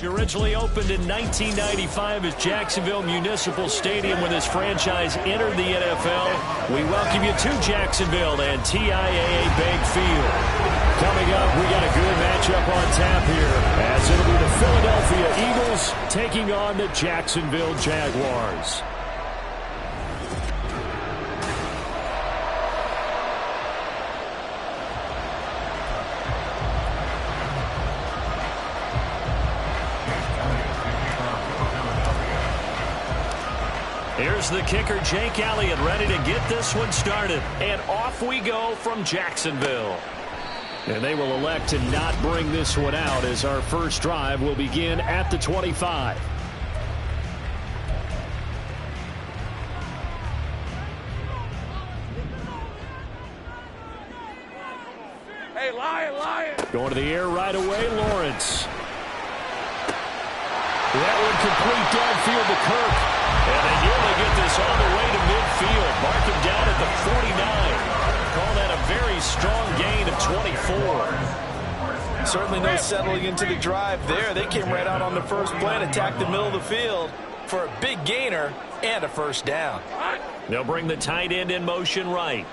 It originally opened in 1995 as Jacksonville Municipal Stadium when this franchise entered the NFL. We welcome you to Jacksonville and TIAA Bank Field. Coming up, we got a good matchup on tap here, as it'll be the Philadelphia Eagles taking on the Jacksonville Jaguars. Here's the kicker, Jake Elliott, ready to get this one started. And off we go from Jacksonville. And they will elect to not bring this one out as our first drive will begin at the 25. Hey, Lion! Going to the air right away, Lawrence. That one complete downfield to Kirk. And they nearly get this all the way to midfield. Mark him down at the 49. Call that a very strong gain of 24. Certainly no settling into the drive there. They came right out on the first play and attacked the middle of the field for a big gainer and a first down. They'll bring the tight end in motion right.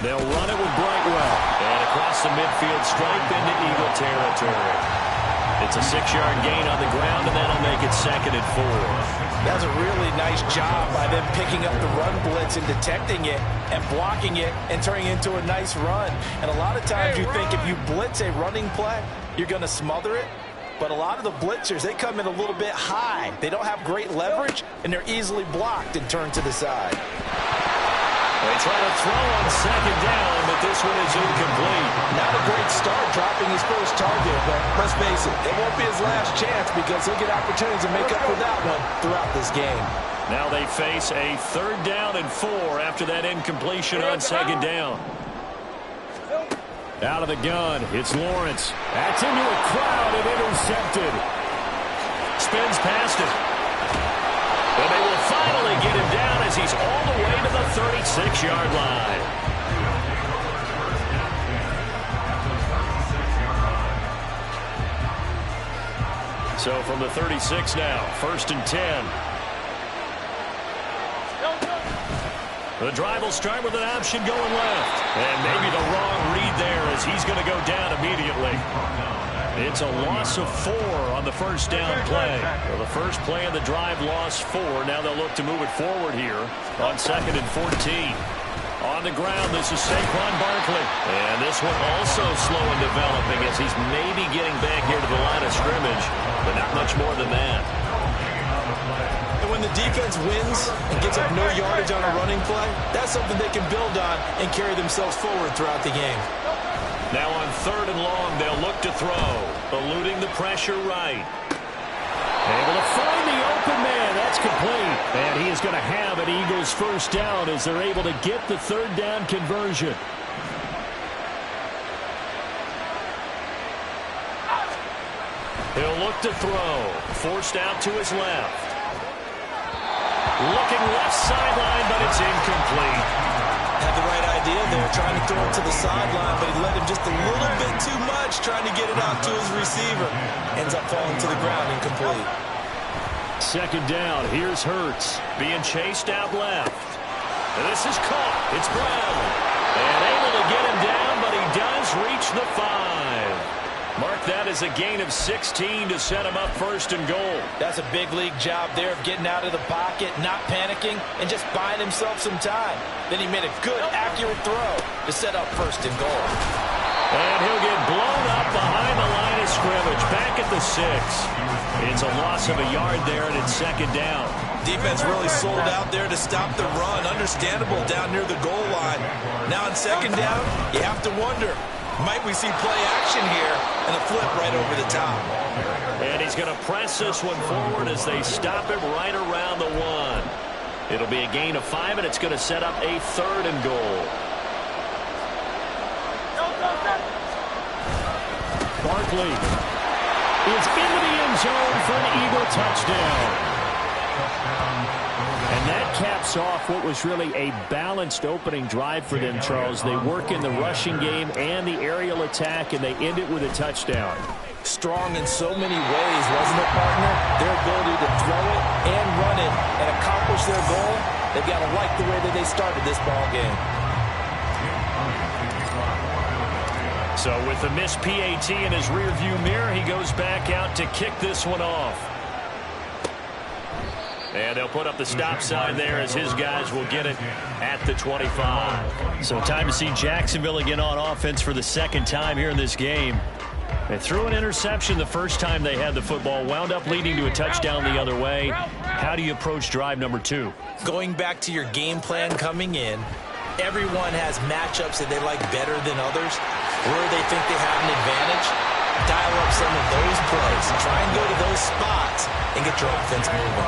They'll run it with Brightwell. And across the midfield stripe into Eagle territory. It's a 6-yard gain on the ground, and that'll make it 2nd and 4. That's a really nice job by them picking up the run blitz and detecting it and blocking it and turning it into a nice run. And a lot of times you think if you blitz a running play, you're going to smother it. But a lot of the blitzers, they come in a little bit high. They don't have great leverage, and they're easily blocked and turned to the side. They try to throw on 2nd down, but this one is incomplete. Not a great start dropping his first target, but let's face it, it won't be his last chance because he'll get opportunities to make up for that one throughout this game. Now they face a 3rd down and 4 after that incompletion on 2nd down. Out of the gun, it's Lawrence. That's into a crowd and intercepted. Spins past it. And they will finally get him down as he's all the way to the 36-yard line. So from the 36 now, 1st and 10. The drive will start with an option going left. And maybe the wrong read there as he's going to go down immediately. It's a loss of 4 on the first down play. Well, the first play of the drive lost 4. Now they'll look to move it forward here on 2nd and 14. On the ground, this is Saquon Barkley. And this one also slow in developing as he's maybe getting back here to the line of scrimmage, but not much more than that. And when the defense wins and gets up no yardage on a running play, that's something they can build on and carry themselves forward throughout the game. Now on 3rd and long, they'll look to throw, eluding the pressure right. Able to find the open man. That's complete. And he is going to have an Eagles first down as they're able to get the 3rd down conversion. He'll look to throw. Forced out to his left. Looking left sideline, but it's incomplete. Had the right idea there, trying to throw it to the sideline, but he led him just a little bit too much, trying to get it out to his receiver. Ends up falling to the ground, incomplete. 2nd down, here's Hurts, being chased out left. And this is caught, it's Brown. And able to get him down, but he does reach the 5. Mark that as a gain of 16 to set him up 1st and goal. That's a big league job there of getting out of the pocket, not panicking, and just buying himself some time. Then he made a good, accurate throw to set up 1st and goal. And he'll get blown up behind the line of scrimmage, back at the 6. It's a loss of a yard there, and it's 2nd down. Defense really sold out there to stop the run. Understandable down near the goal line. Now on 2nd down, you have to wonder, might we see play action here and a flip right over the top? And he's going to press this one forward as they stop him right around the 1. It'll be a gain of 5, and it's going to set up a 3rd and goal. Barkley is into the end zone for an Eagle touchdown. And that caps off what was really a balanced opening drive for them, Charles. They work in the rushing game and the aerial attack, and they end it with a touchdown. Strong in so many ways, wasn't it, partner? Their ability to throw it and run it and accomplish their goal, they've got to like the way that they started this ball game. So with the missed PAT in his rearview mirror, he goes back out to kick this one off. And they'll put up the stop sign there as his guys will get it at the 25. So time to see Jacksonville again on offense for the second time here in this game. They threw an interception the first time they had the football, wound up leading to a touchdown the other way. How do you approach drive number 2? Going back to your game plan coming in, everyone has matchups that they like better than others, where they think they have an advantage. Dial up some of those plays. Try and go to those spots and get your offense moving.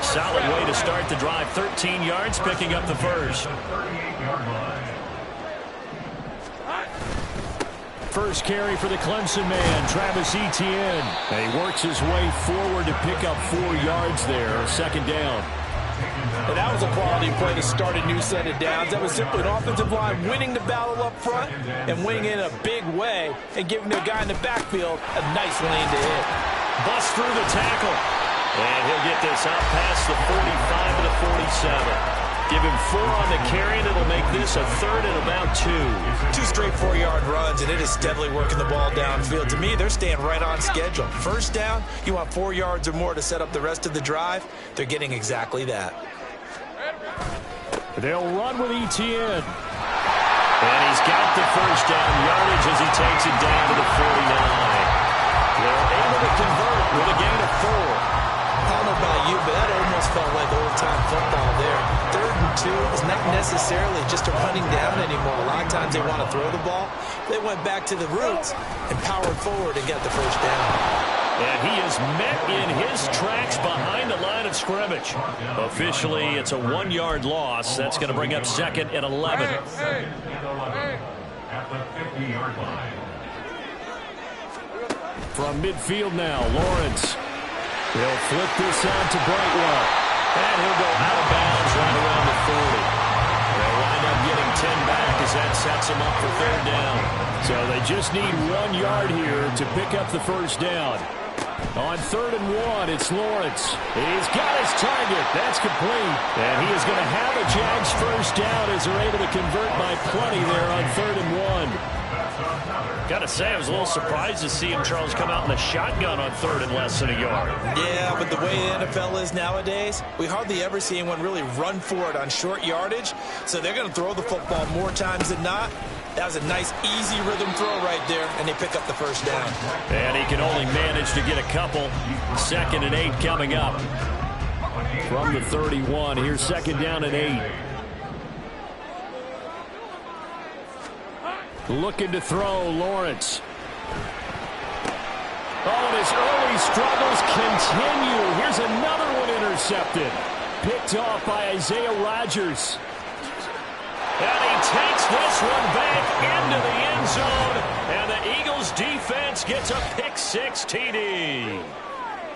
Solid way to start the drive. 13 yards, picking up the first. First carry for the Clemson man, Travis Etienne. And he works his way forward to pick up 4 yards there, second down. And that was a quality play to start a new set of downs. That was simply an offensive line winning the battle up front and winning in a big way and giving their guy in the backfield a nice lane to hit. Bust through the tackle. And he'll get this out past the 45 to the 47. Give him 4 on the carry, and it'll make this a third and about 2. 2 straight 4-yard runs, and it is steadily working the ball downfield. To me, they're staying right on schedule. First down, you want 4 yards or more to set up the rest of the drive. They're getting exactly that. They'll run with Etienne. And he's got the first down yardage as he takes it down to the 49. They're able to convert with a gain of 4. I don't know about you, but that almost felt like old-time football there. 3rd and 2 is not necessarily just a running down anymore. A lot of times they want to throw the ball. They went back to the roots and powered forward and got the first down. And he is met in his tracks behind the line of scrimmage. Officially, it's a 1-yard loss. That's going to bring up 2nd and 11. At the 50-yard line. From midfield now, Lawrence. He'll flip this out to Brightwell. And he'll go out of bounds right around the 40. They'll wind up getting 10 back as that sets them up for 3rd down. So they just need 1 yard here to pick up the first down. On 3rd and 1, it's Lawrence. He's got his target. That's complete. And he is going to have a Jags first down as they're able to convert by plenty there on 3rd and 1. Got to say, I was a little surprised to see him, Charles, come out in a shotgun on 3rd and less than a yard. Yeah, but the way the NFL is nowadays, we hardly ever see anyone really run for it on short yardage. So they're going to throw the football more times than not. That was a nice, easy rhythm throw right there, and they pick up the first down. And he can only manage to get a couple. 2nd and 8 coming up. From the 31, here's 2nd down and 8. Looking to throw, Lawrence. Oh, and his early struggles continue. Here's another one intercepted. Picked off by Isaiah Rodgers. And he takes this one back into the end zone. And the Eagles defense gets a pick-6 TD.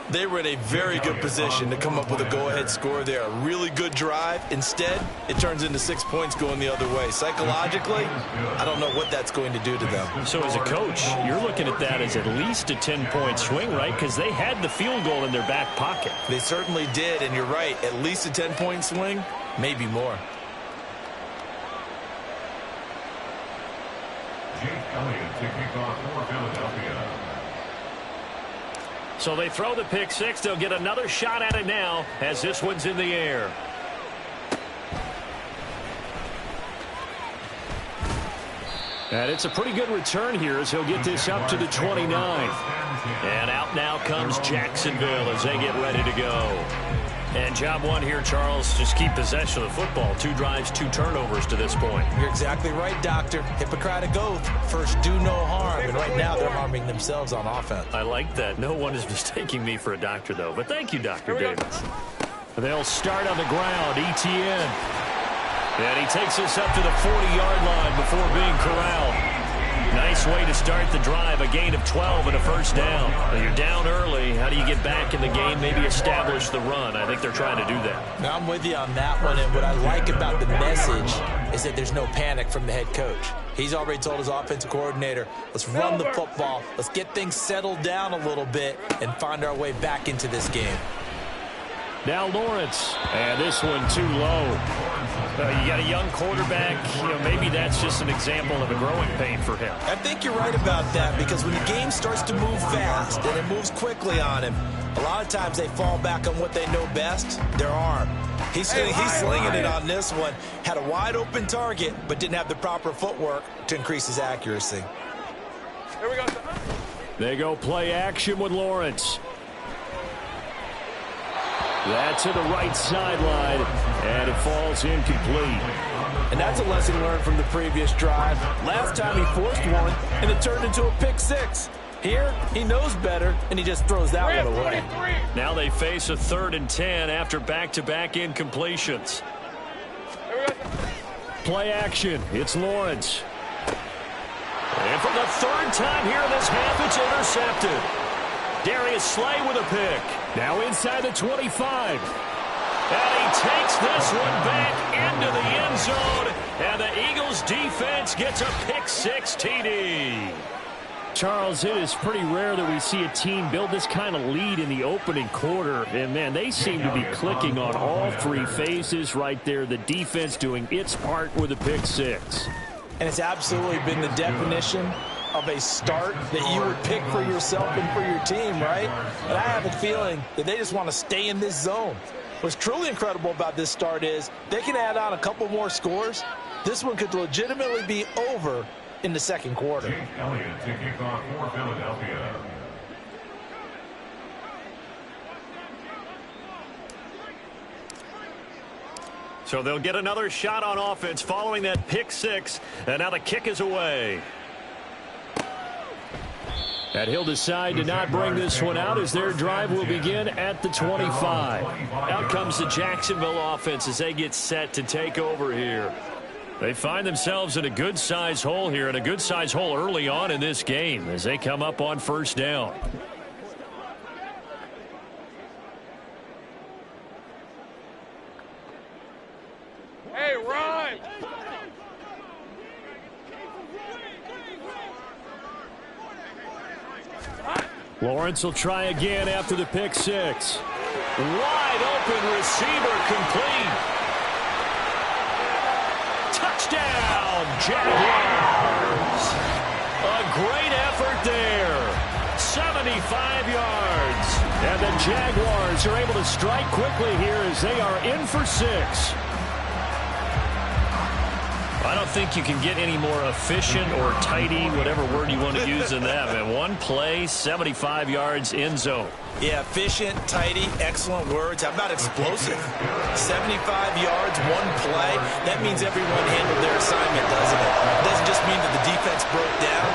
They were in a very good position to come up with a go-ahead score there. A really good drive. Instead, it turns into 6 points going the other way. Psychologically, I don't know what that's going to do to them. So as a coach, you're looking at that as at least a 10-point swing, right? Because they had the field goal in their back pocket. They certainly did, and you're right. At least a 10-point swing, maybe more. Jake Elliott to kick off for Philadelphia. So they throw the pick-6. They'll get another shot at it now as this one's in the air. And it's a pretty good return here as he'll get this up to the 29. And out now comes Jacksonville as they get ready to go. And job one here, Charles, just keep possession of the football. 2 drives, 2 turnovers to this point. You're exactly right, Doctor. Hippocratic oath. First, do no harm. And right now, they're harming themselves on offense. I like that. No one is mistaking me for a doctor, though. But thank you, Dr. Davis. They'll start on the ground. Etienne. And he takes us up to the 40-yard line before being corralled. Nice way to start the drive, a gain of 12 and a first down. Now you're down early. How do you get back in the game, maybe establish the run? I think they're trying to do that. Now, I'm with you on that one, and what I like about the message is that there's no panic from the head coach. He's already told his offensive coordinator, let's run the football, let's get things settled down a little bit and find our way back into this game. Now Lawrence, and this one too low. You got a young quarterback, maybe that's just an example of a growing pain for him. I think you're right about that, because when the game starts to move fast and it moves quickly on him, a lot of times they fall back on what they know best, their arm. He's slinging it on this one. Had a wide open target, but didn't have the proper footwork to increase his accuracy. Here we go. They go play action with Lawrence. That's to the right sideline, and it falls incomplete. And that's a lesson learned from the previous drive. Last time he forced one, and it turned into a pick six. Here, he knows better, and he just throws that one away. Now they face a 3rd and 10 after back-to-back incompletions. Play action. It's Lawrence. And for the 3rd time here in this half, it's intercepted. Darius Slay with a pick. Now inside the 25. And he takes this one back into the end zone. And the Eagles defense gets a pick six TD. Charles, it is pretty rare that we see a team build this kind of lead in the opening quarter. And, man, they seem to be clicking on all 3 phases right there. The defense doing its part with a pick six. And it's absolutely been the definition of a start that you would pick for yourself and for your team, right? And I have a feeling that they just want to stay in this zone. What's truly incredible about this start is they can add on a couple more scores. This one could legitimately be over in the second quarter. Elliott to kick off for Philadelphia. So they'll get another shot on offense following that pick six. And now the kick is away. And he'll decide to not bring this one out as their drive will begin at the 25. Out comes the Jacksonville offense as they get set to take over here. They find themselves in a good-sized hole here, and a good-sized hole early on in this game as they come up on first down. Hey, run! Lawrence will try again after the pick six. Wide open receiver complete. Touchdown, Jaguars. A great effort there. 75 yards. And the Jaguars are able to strike quickly here as they are in for 6. I don't think you can get any more efficient or tidy, whatever word you want to use in that. Man, one play, 75 yards, end zone. Yeah, efficient, tidy, excellent words. How about explosive? 75 yards, one play. That means everyone handled their assignment, doesn't it? It doesn't just mean that the defense broke down.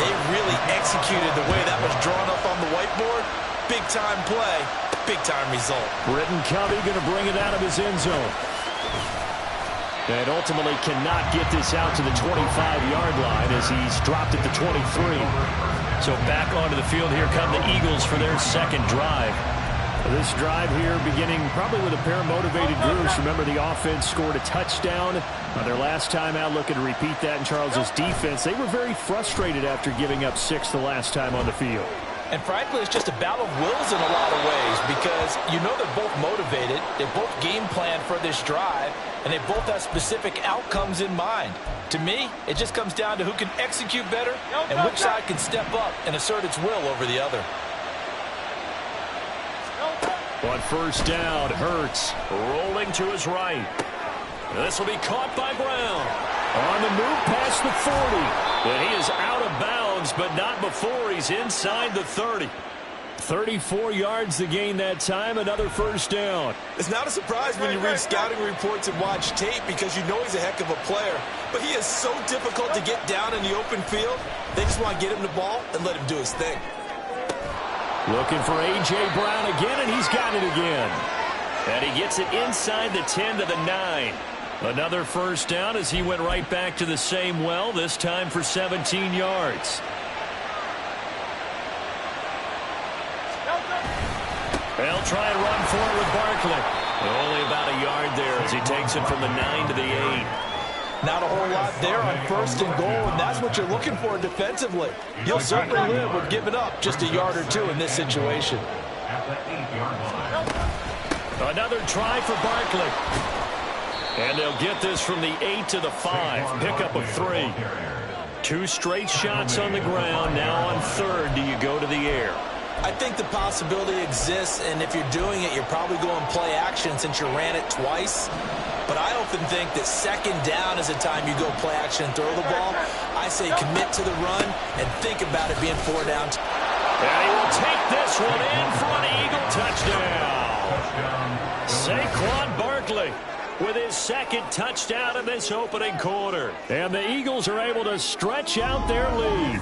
They really executed the way that was drawn up on the whiteboard. Big-time play, big-time result. Britton Covey going to bring it out of his end zone. And ultimately cannot get this out to the 25-yard line as he's dropped at the 23. So back onto the field here come the Eagles for their second drive. This drive here beginning probably with a pair of motivated groups. Remember, the offense scored a touchdown on their last time out. Looking to repeat that in Charles's defense. They were very frustrated after giving up 6 the last time on the field. And frankly, it's just a battle of wills in a lot of ways, because you know they're both motivated, they both game plan for this drive, and they both have specific outcomes in mind. To me, it just comes down to who can execute better and which side can step up and assert its will over the other. On first down, Hurts rolling to his right. This will be caught by Brown. On the move past the 40. And he is out of bounds, but not before he's inside the 30. 34 yards to gain that time, another first down. It's not a surprise when you read scouting reports and watch tape, because you know he's a heck of a player. But he is so difficult to get down in the open field. They just want to get him the ball and let him do his thing. Looking for A.J. Brown again, and he's got it again. And he gets it inside the 10 to the 9. Another first down as he went right back to the same well, this time for 17 yards. They'll try and run for it with Barkley. Only about a yard there as he takes it from the 9 to the 8. Not a whole lot there on 1st and goal, and that's what you're looking for defensively. You'll certainly live with giving up just a yard or two in this situation. Another try for Barkley. And they'll get this from the 8 to the 5. Pickup of 3. 2 straight shots on the ground. Now on 3rd, do you go to the air? I think the possibility exists, and if you're doing it, you're probably going play action since you ran it twice. But I often think that 2nd down is the time you go play action and throw the ball. I say commit to the run and think about it being 4 down. And he will take this one in for an Eagle touchdown. Saquon Barkley with his 2nd touchdown in this opening quarter. And the Eagles are able to stretch out their lead.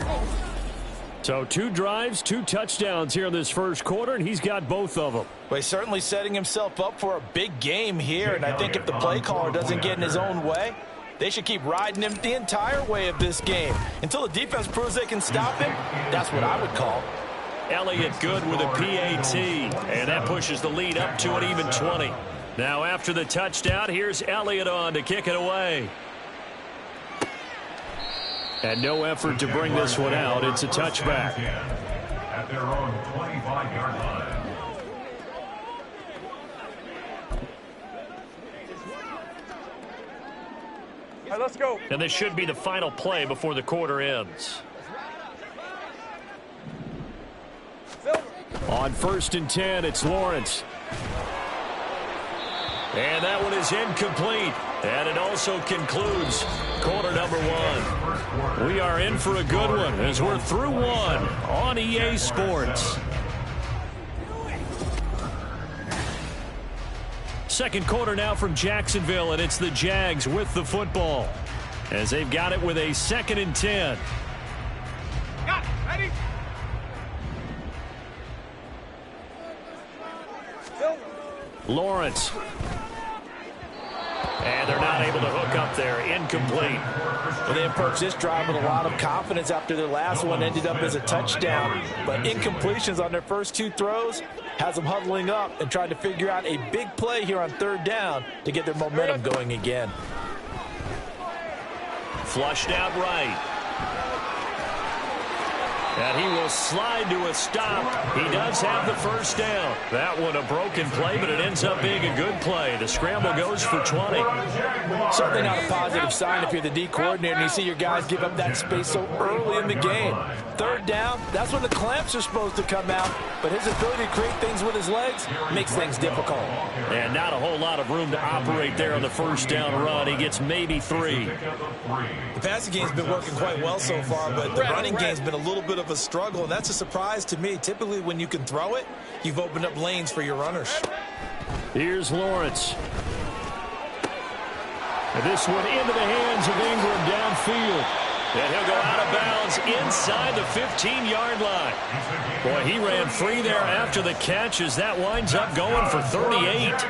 So 2 drives, 2 touchdowns here in this first quarter, and he's got both of them. Well, he's certainly setting himself up for a big game here, and I think if the play caller doesn't get in his own way, they should keep riding him the entire way of this game. Until the defense proves they can stop him, that's what I would call. Elliott good with a PAT, and that pushes the lead up to an even 20. Now after the touchdown, here's Elliott on to kick it away. And no effort to bring this one out. It's a touchback. At their own 25-yard line. All right, let's go. And this should be the final play before the quarter ends. On 1st and 10, it's Lawrence. And that one is incomplete. And it also concludes quarter number 1. We are in for a good one as we're through 1 on EA Sports. Second quarter now from Jacksonville, and it's the Jags with the football as they've got it with a 2nd and 10. Got it. Ready? Lawrence. And they're not able to hook up there. Incomplete. Well, they approached this drive with a lot of confidence after their last one ended up as a touchdown. But incompletions on their first 2 throws has them huddling up and trying to figure out a big play here on 3rd down to get their momentum going again. Flushed out right. And he will slide to a stop. He does have the first down. That one a broken play, but it ends up being a good play. The scramble goes for 20. Certainly not a positive sign if you're the D coordinator and you see your guys give up that space so early in the game. 3rd down, that's when the clamps are supposed to come out, but his ability to create things with his legs makes things difficult. And not a whole lot of room to operate there on the first down run. He gets maybe 3. The passing game's been working quite well so far, but the running game's been a little bit of a struggle, and that's a surprise to me. Typically, when you can throw it, you've opened up lanes for your runners. Here's Lawrence. And this one into the hands of Ingram downfield. And he'll go out of bounds inside the 15-yard line. Boy, he ran 3 there after the catch as that winds up going for 38.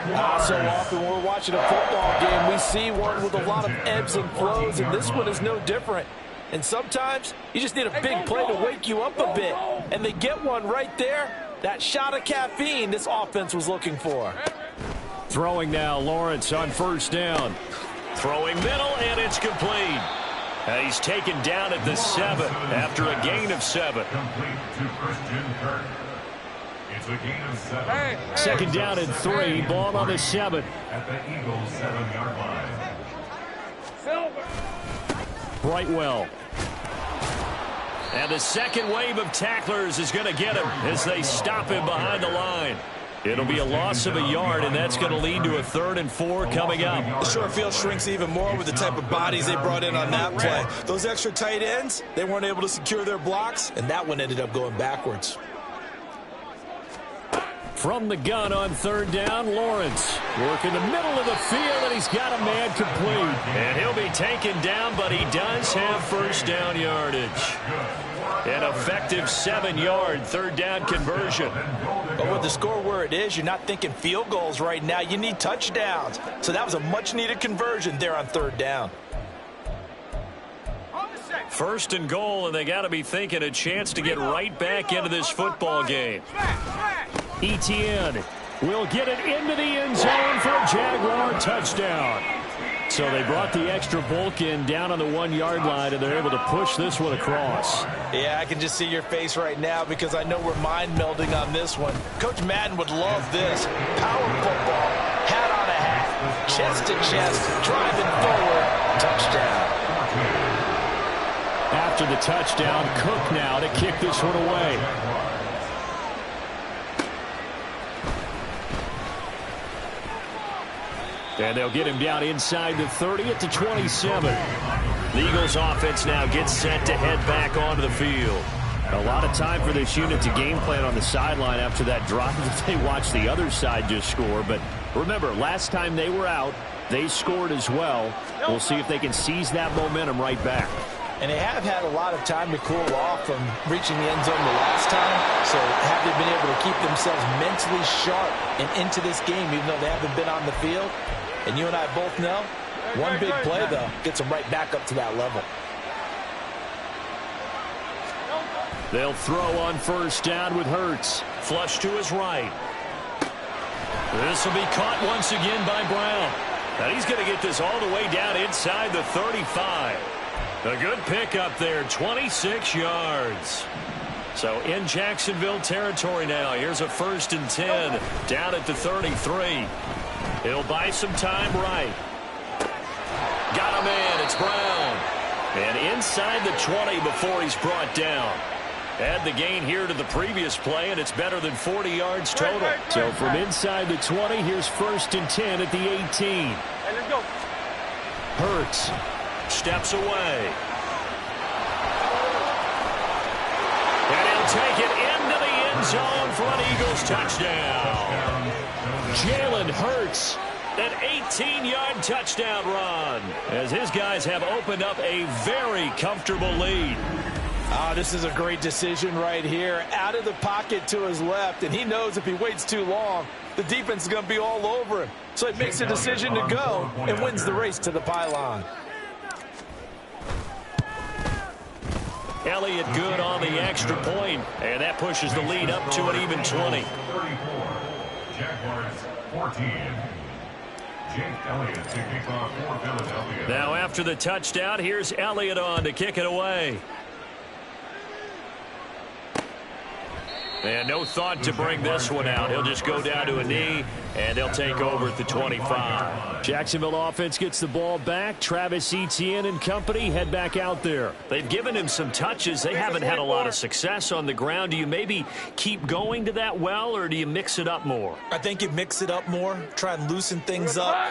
So often when we're watching a football game, we see one with a lot of ebbs and flows, and this one is no different. And sometimes you just need a big play to wake you up a bit. And they get one right there. That shot of caffeine this offense was looking for. Throwing now, Lawrence on 1st down. Throwing middle, and it's complete. And he's taken down at the 7 after a gain of 7. Complete to Christian Kirk. It's a gain of 7. 2nd down and 3. Ball on the 7. At the Eagles' 7-yard line. Brightwell. And the second wave of tacklers is going to get him as they stop him behind the line. It'll be a loss of a yard, and that's going to lead to a 3rd and 4 coming up. The short field shrinks even more with the type of bodies they brought in on that play. Those extra tight ends, they weren't able to secure their blocks, And that one ended up going backwards. From the gun on third down, Lawrence. Working the middle of the field, and he's got a man complete. And he'll be taken down, but he does have first down yardage. An effective 7-yard third down conversion. But with the score where it is, you're not thinking field goals right now. You need touchdowns. So that was a much-needed conversion there on third down. First and goal, and they got to be thinking a chance to get right back into this football game. Etienne will get it into the end zone for a Jaguar touchdown. So they brought the extra bulk in down on the 1-yard line, and they're able to push this one across. Yeah, I can just see your face right now because I know we're mind melding on this one. Coach Madden would love this. Power football, hat on a hat, chest to chest, driving forward, touchdown. After the touchdown, Cook now to kick this one away. And they'll get him down inside the 30 at the 27. The Eagles offense now gets set to head back onto the field. A lot of time for this unit to game plan on the sideline after that drive that they watched the other side just score. But remember, last time they were out, they scored as well. We'll see if they can seize that momentum right back. And they have had a lot of time to cool off from reaching the end zone the last time. So have they been able to keep themselves mentally sharp and into this game, even though they haven't been on the field? And you and I both know, one big play, though, gets them right back up to that level. They'll throw on first down with Hurts. Flush to his right. This will be caught once again by Brown. And he's going to get this all the way down inside the 35. A good pickup there, 26 yards. So in Jacksonville territory now. Here's a 1st and 10 down at the 33. He'll buy some time right. Got a man. It's Brown. And inside the 20 before he's brought down. Add the gain here to the previous play, and it's better than 40 yards total. So from inside the 20, here's 1st and 10 at the 18. Hey, let's go. Hurts steps away. And he'll take it into the end zone for an Eagles touchdown. Jalen Hurts, an 18-yard touchdown run, as his guys have opened up a very comfortable lead. This is a great decision right here. Out of the pocket to his left, and he knows if he waits too long, the defense is going to be all over him. So he makes a decision to go and wins the race to the pylon. Elliott good on the extra point, and that pushes the lead up to an even 20. Jaguars 14. Jake Elliott to kick off for Philadelphia. Now after the touchdown, here's Elliott on to kick it away. And no thought to bring this one out. He'll just go down to a knee, and they'll take over at the 25. Jacksonville offense gets the ball back. Travis Etienne and company head back out there. They've given him some touches. They haven't had a lot of success on the ground. Do you maybe keep going to that well, or do you mix it up more? I think you mix it up more, try and loosen things up.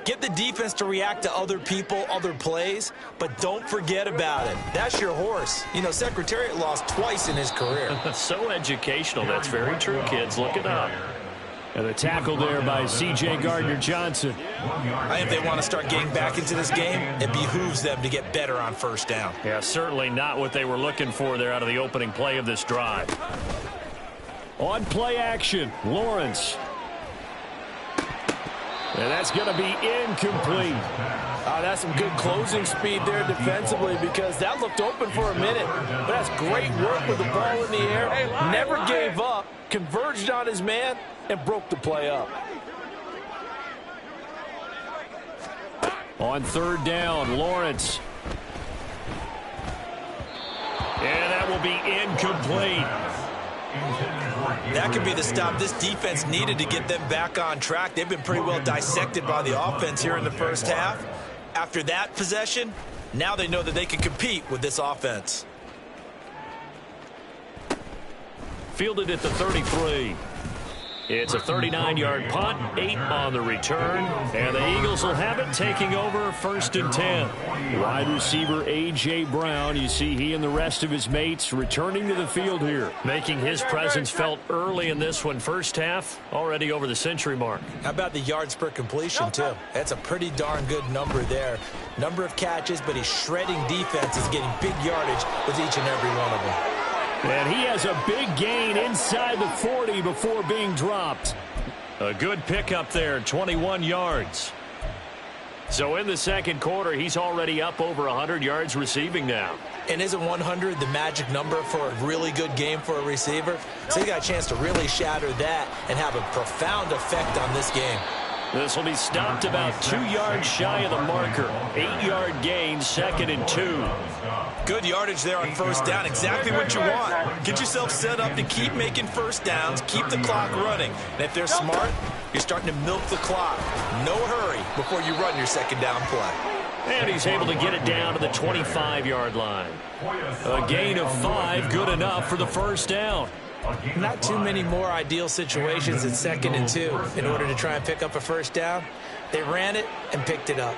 Get the defense to react to other people, other plays, but don't forget about it. That's your horse. You know, Secretariat lost twice in his career. So educational. That's very true, kids. Look it up. And the tackle there by C.J. Gardner-Johnson. I think they want to start getting back into this game. It behooves them to get better on first down. Yeah, certainly not what they were looking for there out of the opening play of this drive. On play action, Lawrence. And that's going to be incomplete. That's some good closing speed there defensively because that looked open for a minute. But that's great work with the ball in the air. Never gave up, converged on his man, and broke the play up. On third down, Lawrence. And that will be incomplete. That could be the stop this defense needed to get them back on track. They've been pretty well dissected by the offense here in the first half. After that possession, now they know that they can compete with this offense. Fielded at the 33. It's a 39-yard punt, 8 on the return, and the Eagles will have it taking over 1st and 10. Wide receiver A.J. Brown, you see he and the rest of his mates returning to the field here, making his presence felt early in this one. First half, already over the century mark. How about the yards per completion, too? That's a pretty darn good number there. Number of catches, but he's shredding defenses, getting big yardage with each and every one of them. And he has a big gain inside the 40 before being dropped. A good pickup there, 21 yards. So in the second quarter, he's already up over 100 yards receiving now. And isn't 100 the magic number for a really good game for a receiver? So he got a chance to really shatter that and have a profound effect on this game. This will be stopped about 2 yards shy of the marker. 8-yard gain, 2nd and 2. Good yardage there on first down. Exactly what you want. Get yourself set up to keep making first downs, keep the clock running. And if they're smart, you're starting to milk the clock. No hurry before you run your second down play. And he's able to get it down to the 25-yard line. A gain of 5, good enough for the first down. Not too many more ideal situations at 2nd and 2 in order to try and pick up a first down. They ran it and picked it up.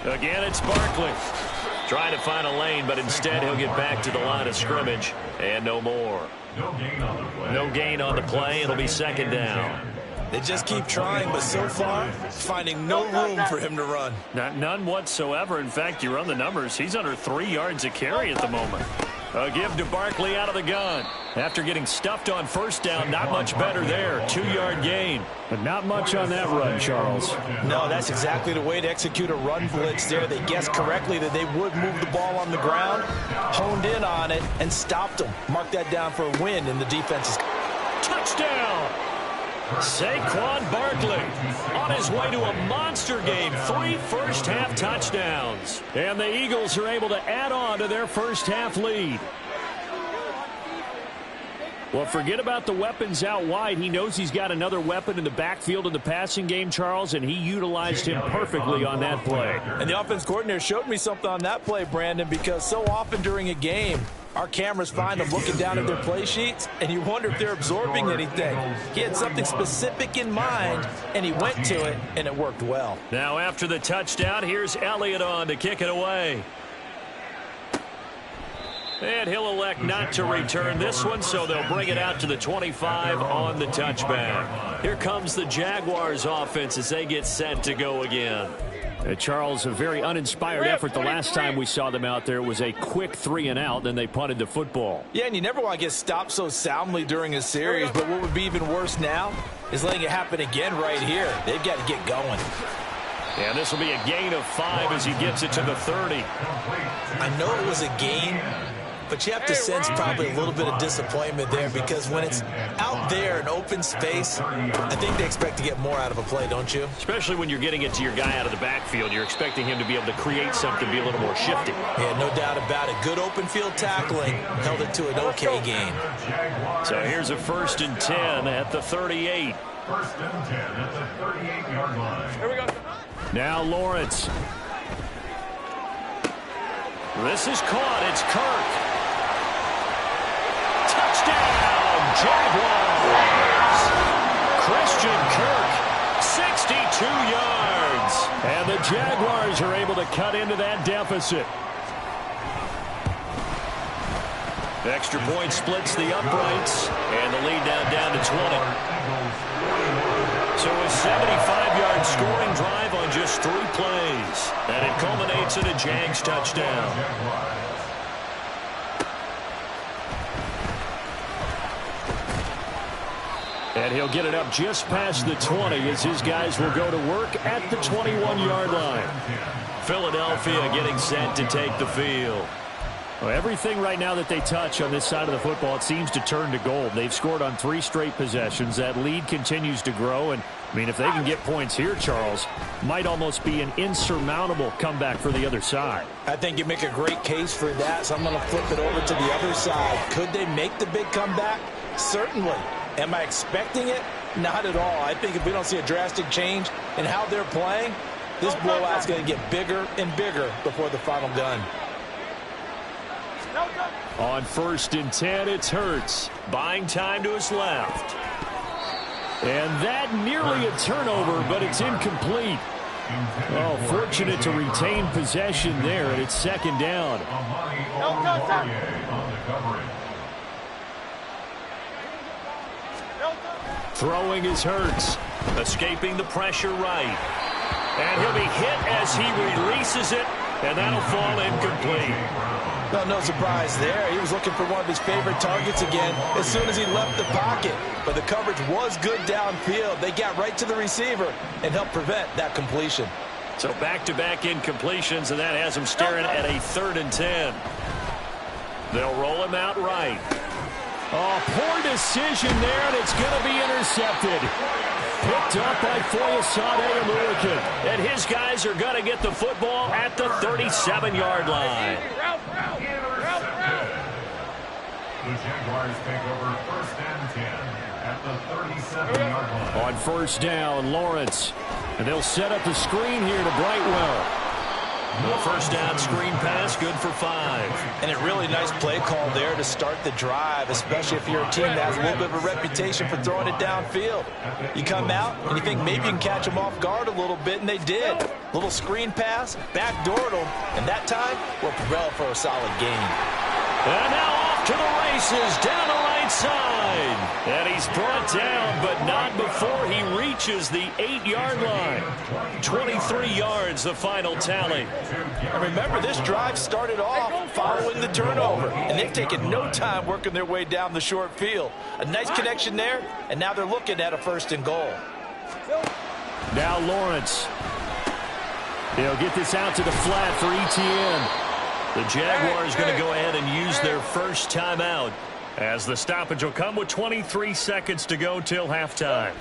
Again, it's Barkley. Trying to find a lane, but instead he'll get back to the line of scrimmage. And no more. No gain on the play. It'll be 2nd down. They just keep trying, but so far, finding no room for him to run. None whatsoever. In fact, you run the numbers. He's under 3 yards a carry at the moment. A give to Barkley out of the gun. After getting stuffed on first down, not much better there. 2-yard gain. But not much on that run, Charles. No, that's exactly the way to execute a run blitz there. They guessed correctly that they would move the ball on the ground, honed in on it, and stopped them. Mark that down for a win in the defense's. Touchdown! Saquon Barkley on his way to a monster game. 3 first-half touchdowns. And the Eagles are able to add on to their first-half lead. Well, forget about the weapons out wide. He knows he's got another weapon in the backfield in the passing game, Charles, and he utilized him perfectly on that play. And the offense coordinator showed me something on that play, Brandon, because so often during a game, our cameras find them looking down at their play sheets, and you wonder if they're absorbing anything. He had something specific in mind, and he went to it, and it worked well. Now after the touchdown, here's Elliott on to kick it away. And he'll elect not to return this one, so they'll bring it out to the 25 on the touchback. Here comes the Jaguars offense as they get set to go again. Charles, a very uninspired effort. The last time we saw them out there was a quick 3-and-out, then they punted the football. Yeah, and you never want to get stopped so soundly during a series, but what would be even worse now is letting it happen again right here. They've got to get going. And this will be a gain of 5 as he gets it to the 30. I know it was a gain, but you have to sense probably a little bit of disappointment there because when it's out there in open space, I think they expect to get more out of a play, don't you? Especially when you're getting it to your guy out of the backfield. You're expecting him to be able to create something, be a little more shifty. Yeah, no doubt about it. Good open field tackling held it to an okay gain. So here's a 1st and 10 at the 38. 1st and 10 at the 38-yard line. Here we go. Now Lawrence. This is caught. It's Kirk. Touchdown, Jaguars! Christian Kirk, 62 yards. And the Jaguars are able to cut into that deficit. Extra point splits the uprights, and the lead now down to 20. So a 75-yard scoring drive on just 3 plays. And it culminates in a Jags touchdown. And he'll get it up just past the 20 as his guys will go to work at the 21-yard line. Philadelphia getting set to take the field. Well, everything right now that they touch on this side of the football, it seems to turn to gold. They've scored on 3 straight possessions. That lead continues to grow. And, I mean, if they can get points here, Charles, might almost be an insurmountable comeback for the other side. I think you make a great case for that, so I'm going to flip it over to the other side. Could they make the big comeback? Certainly. Am I expecting it? Not at all. I think if we don't see a drastic change in how they're playing, this blowout's going to get bigger and bigger before the final gun. On 1st and 10, it's Hurts. Buying time to his left. And that nearly a turnover, but it's incomplete. Oh, fortunate to retain possession there, and it's second down. Throwing is Hurts. Escaping the pressure right. And he'll be hit as he releases it, and that'll fall incomplete. Well, no surprise there. He was looking for one of his favorite targets again as soon as he left the pocket. But the coverage was good downfield. They got right to the receiver and helped prevent that completion. So back-to-back incompletions, and that has him staring at a 3rd and 10. They'll roll him out right. Oh, poor decision there, and it's going to be intercepted. Picked up by Foyesade Aluakin. And his guys are going to get the football at the 37-yard line. The Jaguars take over 1st and 10 at the 37-yard line. On 1st down, Lawrence. And they'll set up the screen here to Brightwell. The 1st down screen pass, good for 5. And a really nice play call there to start the drive, especially if you're a team that has a little bit of a reputation for throwing it downfield. You come out and you think maybe you can catch them off guard a little bit, and they did. Little screen pass, backdoored them, and that time will prevail for a solid gain. And now off to the races, down the right side. And he's brought down, but not before he reaches the 8-yard line. 23 yards, the final tally. And remember, this drive started off following the turnover, and they've taken no time working their way down the short field. A nice connection there, and now they're looking at a 1st and goal. Now Lawrence. They'll get this out to the flat for ETN. The Jaguars going to go ahead and use their first timeout as the stoppage will come with 23 seconds to go till halftime.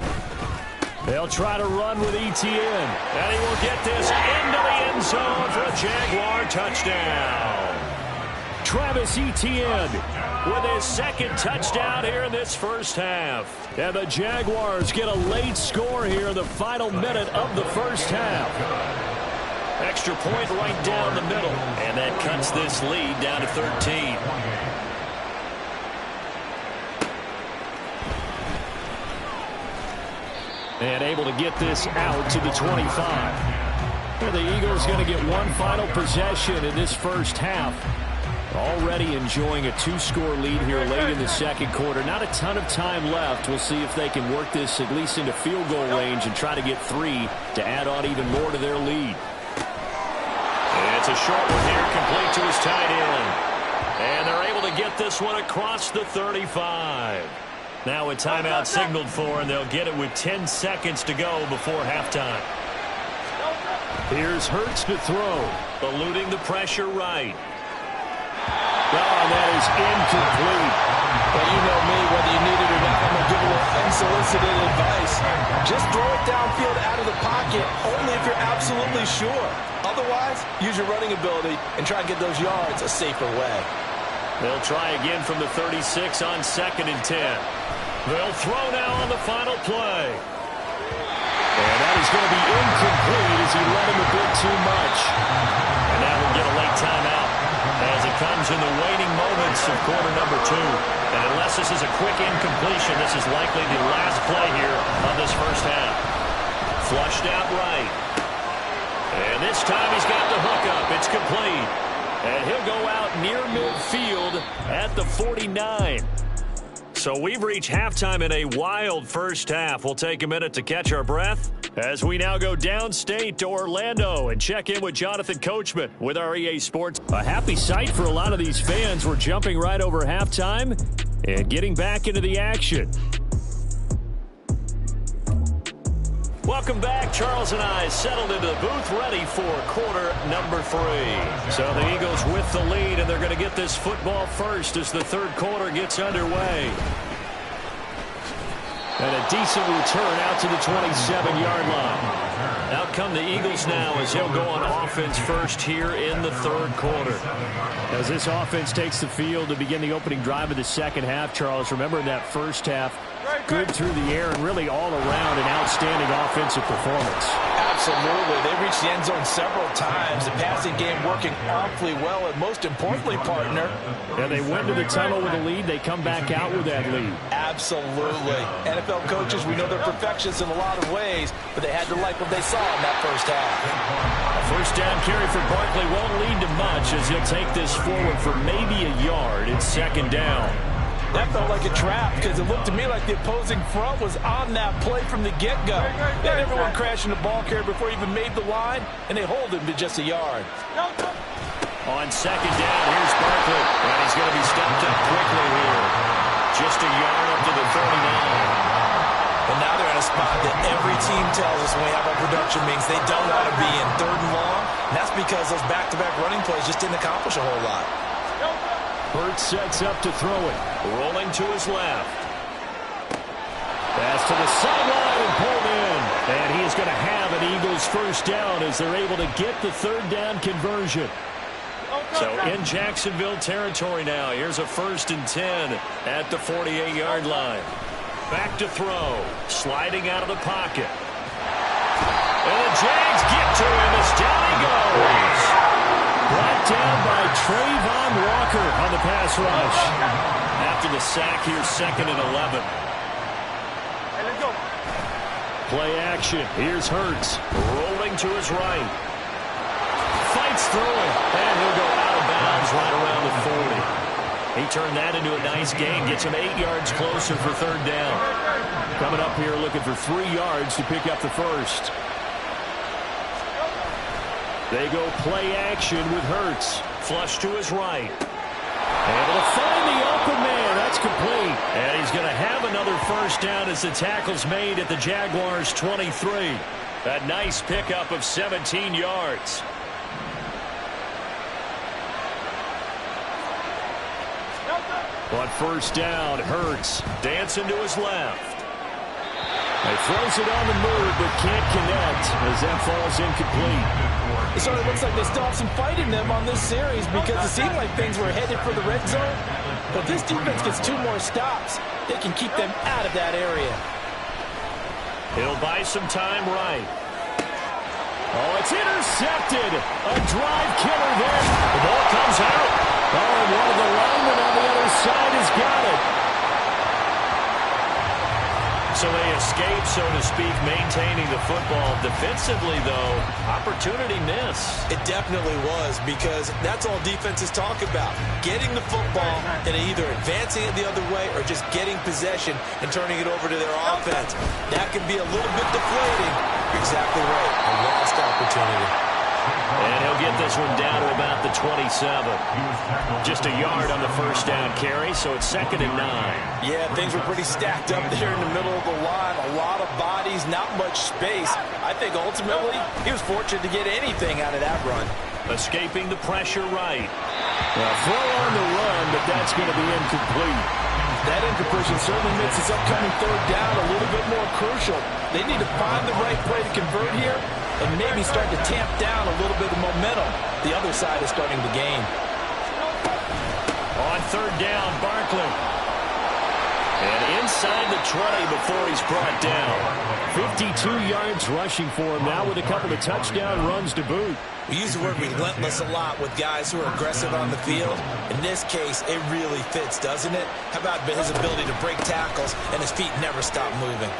They'll try to run with ETN, and he will get this into the end zone for a Jaguar touchdown. Travis Etienne with his 2nd touchdown here in this first half. And the Jaguars get a late score here in the final minute of the first half. Extra point right down the middle, and that cuts this lead down to 13. And able to get this out to the 25. And the Eagles going to get one final possession in this first half. Already enjoying a 2-score lead here late in the 2nd quarter. Not a ton of time left. We'll see if they can work this at least into field goal range and try to get 3 to add on even more to their lead. And it's a short one here, complete to his tight end. And they're able to get this one across the 35. Now a timeout signaled for, and they'll get it with 10 seconds to go before halftime. Here's Hurts to throw, eluding the pressure right. Oh, that is incomplete. Well, you know me, whether you need it or not, I'm going to give a little unsolicited advice. Just throw it downfield out of the pocket, only if you're absolutely sure. Otherwise, use your running ability and try and get those yards a safer way. They'll try again from the 36 on 2nd and 10. They'll throw now on the final play. And that is going to be incomplete as he led him a bit too much. And now we'll get a late timeout as it comes in the waning moments of quarter number 2. And unless this is a quick incompletion, this is likely the last play here of this first half. Flushed out right. And this time he's got the hookup. It's complete. And he'll go out near midfield at the 49. So we've reached halftime in a wild first half. We'll take a minute to catch our breath as we now go downstate to Orlando and check in with Jonathan Coachman with our EA Sports. A happy sight for a lot of these fans. We're jumping right over halftime and getting back into the action. Welcome back. Charles and I settled into the booth ready for quarter number 3. So the Eagles with the lead, and they're going to get this football first as the 3rd quarter gets underway. And a decent return out to the 27-yard line. Out come the Eagles now as they'll go on offense first here in the third quarter. As this offense takes the field to begin the opening drive of the second half, Charles, remember in that first half, good through the air and really all around an outstanding offensive performance. Absolutely. They reached the end zone several times. The passing game working awfully well, and most importantly, partner. And they went to the tunnel with a lead. They come back out with that lead. Absolutely. NFL coaches, we know they're perfectionists in a lot of ways, but they had to like what they saw in that first half. A first down carry for Barkley won't lead to much as he'll take this forward for maybe a yard. It's second down. That felt like a trap because it looked to me like the opposing front was on that play from the get-go. They had everyone crashing the ball carrier before he even made the line, and they hold him to just a yard. On second down, here's Barkley, and he's going to be stepped up quickly here. Just a yard up to the 39. But now they're in a spot that every team tells us when we have our production meetings they don't want to be in, third and long. And that's because those back-to-back running plays just didn't accomplish a whole lot. Hurts sets up to throw it. Rolling to his left. Pass to the sideline and pulled in. And he is going to have an Eagles first down as they're able to get the third down conversion. So in Jacksonville territory now. Here's a 1st and 10 at the 48-yard line. Back to throw. Sliding out of the pocket. And the Jags get to him as down he goes. Brought down by Trayvon Walker on the pass rush. After the sack, here's 2nd and 11. Hey, let's go. Play action. Here's Hurts. Rolling to his right. Fights through it. And he'll go out of bounds right around the 40. He turned that into a nice gain. Gets him 8 yards closer for third down. Coming up here looking for 3 yards to pick up the first. They go play action with Hurts. Flush to his right. Able to find the open man. That's complete. And he's going to have another first down as the tackle's made at the Jaguars' 23. A nice pickup of 17 yards. On first down, Hurts Dancing to his left. He throws it on the move, but can't connect as that falls incomplete. It sort of looks like they still have some fight in them on this series because it seemed like things were headed for the red zone. But this defense gets 2 more stops. They can keep them out of that area. He'll buy some time right. Oh, it's intercepted. A drive killer there. The ball comes out. Oh, and one of the linemen on the other side has got it. So they escape, so to speak, maintaining the football. Defensively, though, opportunity miss. It definitely was because that's all defenses talk about. Getting the football and either advancing it the other way or just getting possession and turning it over to their offense. That can be a little bit deflating. You're exactly right. A lost opportunity. And he'll get this one down to about the 27. Just a yard on the first down carry, so it's 2nd and 9. Yeah, things were pretty stacked up there in the middle of the line. A lot of bodies, not much space. I think ultimately he was fortunate to get anything out of that run. Escaping the pressure right. Throw on the run, but that's going to be incomplete. That incompletion certainly makes this upcoming third down a little bit more crucial. They need to find the right play to convert here and maybe start to tamp down a little bit of momentum. The other side is starting to gain. On third down, Barkley. And inside the 20 before he's brought down. 52 yards rushing for him now with a couple of touchdown runs to boot. We use the word relentless a lot with guys who are aggressive on the field. In this case, it really fits, doesn't it? How about his ability to break tackles and his feet never stop moving?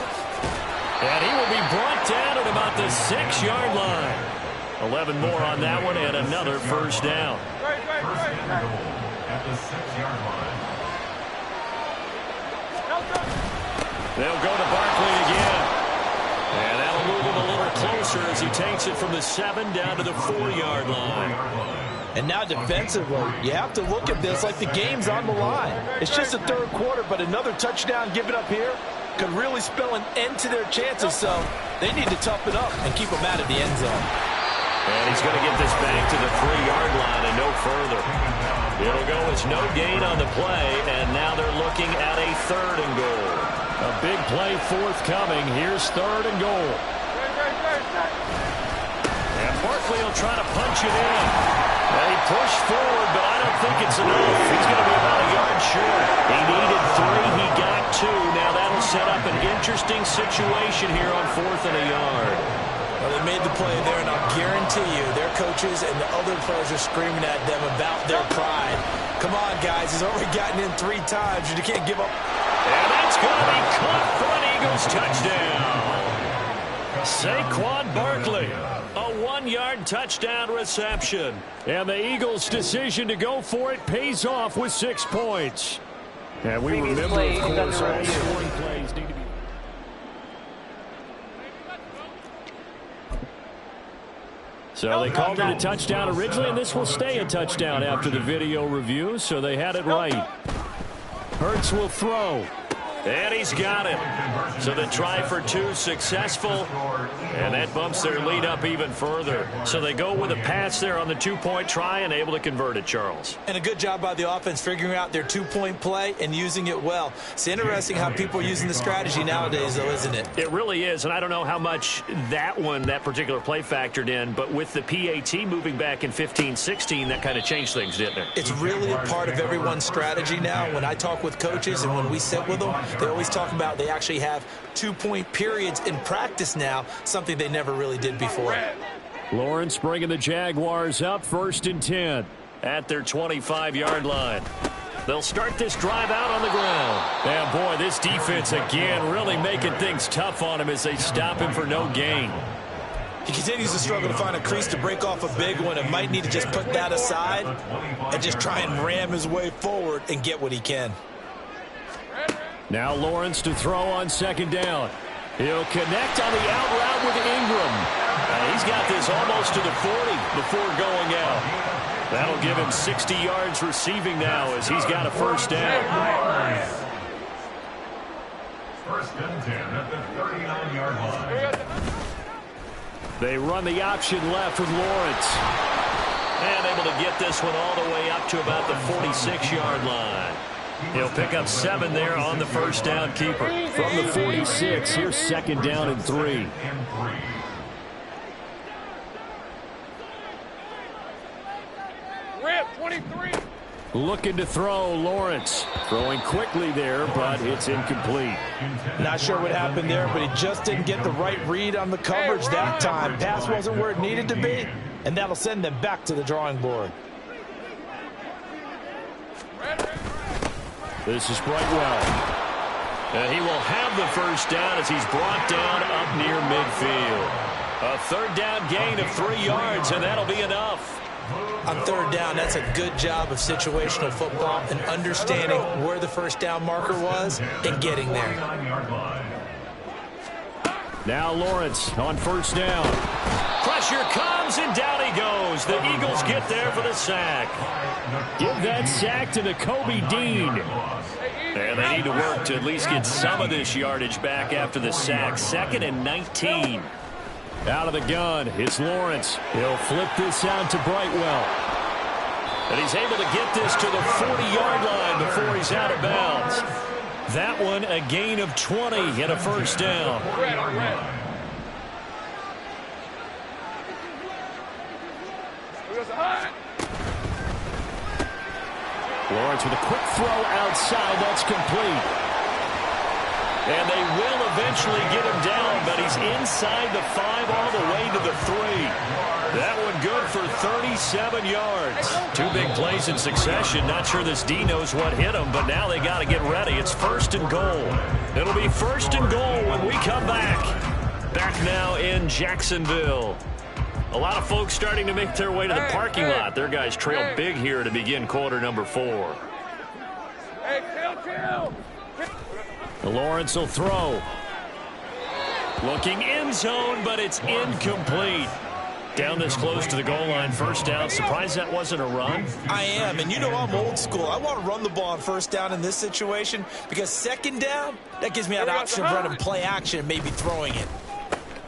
And he will be brought down at about the 6-yard line. 11 more on that one and another first down. At the 6-yard line. They'll go to Barkley again. And that'll move him a little closer as he takes it from the 7 down to the 4-yard line. And now defensively, you have to look at this like the game's on the line. It's just the third quarter, but another touchdown given up here could really spell an end to their chances, so they need to toughen up and keep them out of the end zone. And he's going to get this back to the 3-yard line and no further. It'll go as no gain on the play, and now they're looking at a 3rd and goal. A big play forthcoming. Here's 3rd and goal. Barkley will try to punch it in. They push forward, but I don't think it's enough. He's going to be about a yard short. He needed 3. He got 2. Now that'll set up an interesting situation here on 4th and a yard. Well, they made the play there, and I'll guarantee you their coaches and the other players are screaming at them about their pride. Come on, guys. He's already gotten in 3 times. You can't give up. And that's going to be caught for an Eagles touchdown. Saquon Barkley, a 1-yard touchdown reception. And the Eagles' decision to go for it pays off with 6 points. And we remember, of course, all scoring plays need to be... So they called it a touchdown originally, and this will stay a touchdown after the video review, so they had it right. Hurts will throw. And he's got it. So the try for 2 successful. And that bumps their lead up even further. So they go with a pass there on the 2-point try and able to convert it, Charles. And a good job by the offense figuring out their 2-point play and using it well. It's interesting how people are using the strategy nowadays, though, isn't it? It really is. And I don't know how much that particular play factored in. But with the PAT moving back in 15-16, that kind of changed things, didn't it? It's really a part of everyone's strategy now. When I talk with coaches and when we sit with them, they always talk about they actually have 2-point periods in practice now, something they never really did before. Lawrence bringing the Jaguars up 1st and 10 at their 25-yard line. They'll start this drive out on the ground. And boy, this defense again really making things tough on him as they stop him for no gain. He continues to struggle to find a crease to break off a big one and might need to just put that aside and just try and ram his way forward and get what he can. Now Lawrence to throw on 2nd down. He'll connect on the out route with Ingram. He's got this almost to the 40 before going out. That'll give him 60 yards receiving now as he's got a 1st down. 1st and 10 at the 39-yard line. They run the option left with Lawrence. And able to get this one all the way up to about the 46-yard line. He'll pick up 7 there on the 1st down keeper. From the 46, here's 2nd down and 3. Rip, 23. Looking to throw, Lawrence. Throwing quickly there, but it's incomplete. Not sure what happened there, but he just didn't get the right read on the coverage that time. Pass wasn't where it needed to be, and that'll send them back to the drawing board. This is Brightwell. And he will have the 1st down as he's brought down up near midfield. A 3rd down gain of 3 yards, and that'll be enough. On 3rd down, that's a good job of situational football and understanding where the 1st down marker was and getting there. Now Lawrence on 1st down. Pressure comes, and down he goes. The Eagles get there for the sack. Give that sack to Kobe Dean. And they need to work to at least get some of this yardage back after the sack. 2nd and 19. Out of the gun, it's Lawrence. He'll flip this out to Brightwell. And he's able to get this to the 40-yard line before he's out of bounds. That one a gain of 20 and a 1st down. Lawrence with a quick throw outside. That's complete. And they will eventually get him down, but he's inside the 5 all the way to the 3. That one good for 37 yards. 2 big plays in succession. Not sure this D knows what hit him, but now they got to get ready. It's 1st and goal. It'll be 1st and goal when we come back. Back now in Jacksonville. A lot of folks starting to make their way to the parking lot. Their guys trail big here to begin quarter number 4. Hey, chill. Lawrence will throw. Looking end zone, but it's incomplete. Down this close to the goal line, 1st down. Surprised that wasn't a run? I am, and you know I'm old school. I want to run the ball on 1st down in this situation because 2nd down, that gives me an option of running play action and maybe throwing it.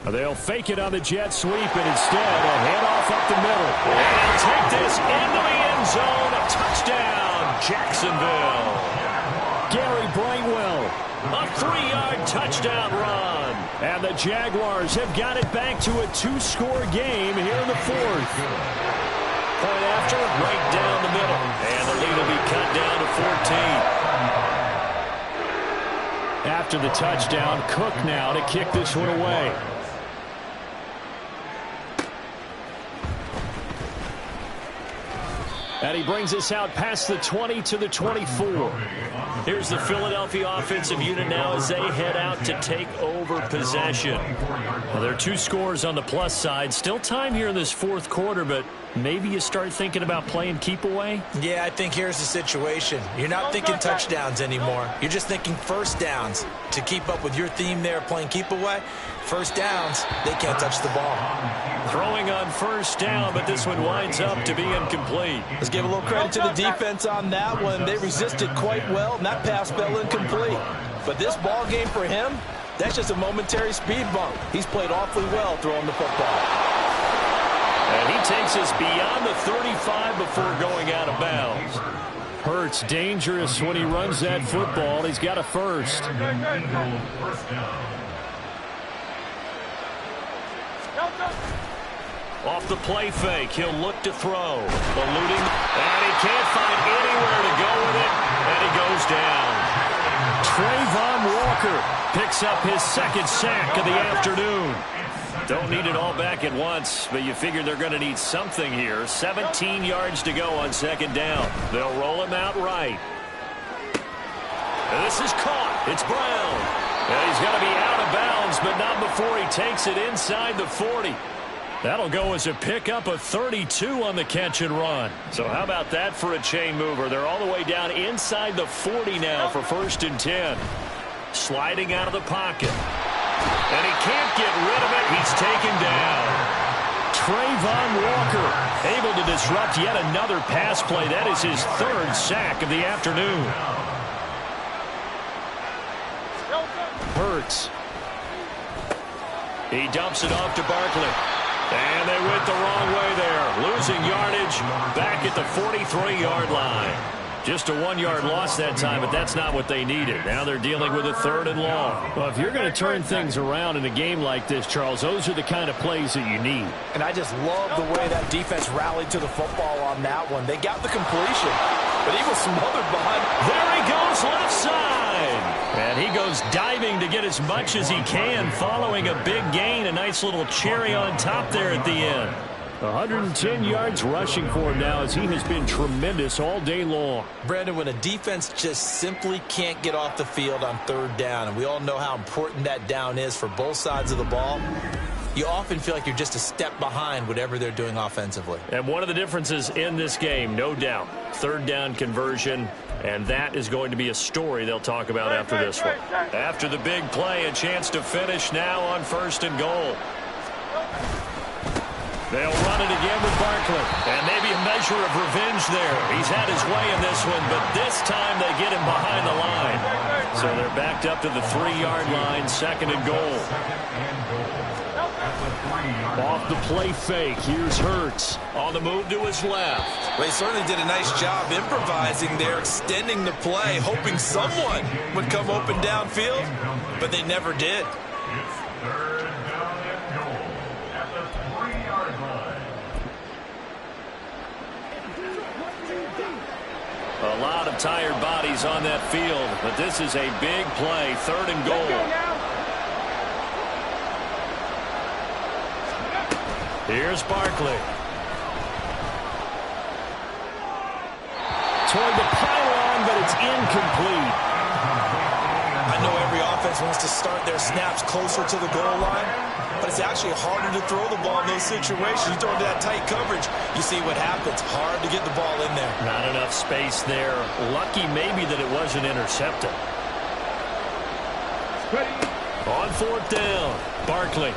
They'll fake it on the jet sweep, and instead a handoff up the middle. And they'll take this into the end zone. A touchdown, Jacksonville. Gary Brightwell A 3-yard touchdown run. And the Jaguars have got it back to a 2-score game here in the fourth. Point after, right down the middle. And the lead will be cut down to 14. After the touchdown, Cook now to kick this one away. And he brings us out past the 20 to the 24. Here's the Philadelphia offensive unit now as they head out to take over possession. Well, there are 2 scores on the plus side. Still time here in this fourth quarter, but maybe you start thinking about playing keep away? Yeah, I think here's the situation. You're not thinking touchdowns anymore. You're just thinking first downs. To keep up with your theme there, playing keep away, first downs, they can't touch the ball. Throwing on first down, but this one winds up to be incomplete. Let's give a little credit to the defense on that one. They resisted quite well, and that pass fell incomplete. But this ball game for him, that's just a momentary speed bump. He's played awfully well throwing the football. And he takes us beyond the 35 before going out of bounds. Hurts dangerous when he runs that football. He's got a first. Off the play fake, he'll look to throw. Eluding, and he can't find anywhere to go with it, and he goes down. Trayvon Walker picks up his second sack of the afternoon. Don't need it all back at once, but you figure they're going to need something here. 17 yards to go on second down. They'll roll him out right. And this is caught. It's Brown. And he's going to be out of bounds, but not before he takes it inside the 40. That'll go as a pickup of 32 on the catch and run. So how about that for a chain mover? They're all the way down inside the 40 now for 1st and 10. Sliding out of the pocket. And he can't get rid of it. He's taken down. Trayvon Walker able to disrupt yet another pass play. That is his 3rd sack of the afternoon. Hurts. He dumps it off to Barkley. And they went the wrong way there. Losing yardage back at the 43-yard line. Just a 1-yard loss that time, but that's not what they needed. Now they're dealing with a 3rd and long. Well, if you're going to turn things around in a game like this, Charles, those are the kind of plays that you need. And I just love the way that defense rallied to the football on that one. They got the completion, but he was smothered behind. There he goes, left side. And he goes diving to get as much as he can, following a big gain. A nice little cherry on top there at the end. 110 yards rushing for him now as he has been tremendous all day long. Brandon, when a defense just simply can't get off the field on 3rd down, and we all know how important that down is for both sides of the ball, you often feel like you're just a step behind whatever they're doing offensively. And one of the differences in this game, no doubt, 3rd down conversion, and that is going to be a story they'll talk about after this one. After the big play, a chance to finish now on 1st and goal. They'll run it again with Barkley. And maybe a measure of revenge there. He's had his way in this one, but this time they get him behind the line. So they're backed up to the 3-yard line, 2nd and goal. Off the play fake, here's Hurts. On the move to his left. Well, he certainly did a nice job improvising there, extending the play, hoping someone would come open downfield, but they never did. A lot of tired bodies on that field, but this is a big play, 3rd and goal. Here's Barkley. Toward the pylon, but it's incomplete. I know every offense wants to start their snaps closer to the goal line, but it's actually harder to throw the ball in those situations. You throw into that tight coverage, you see what happens. Hard to get the ball in there. Not enough space there. Lucky maybe that it wasn't intercepted. On 4th down, Barkley.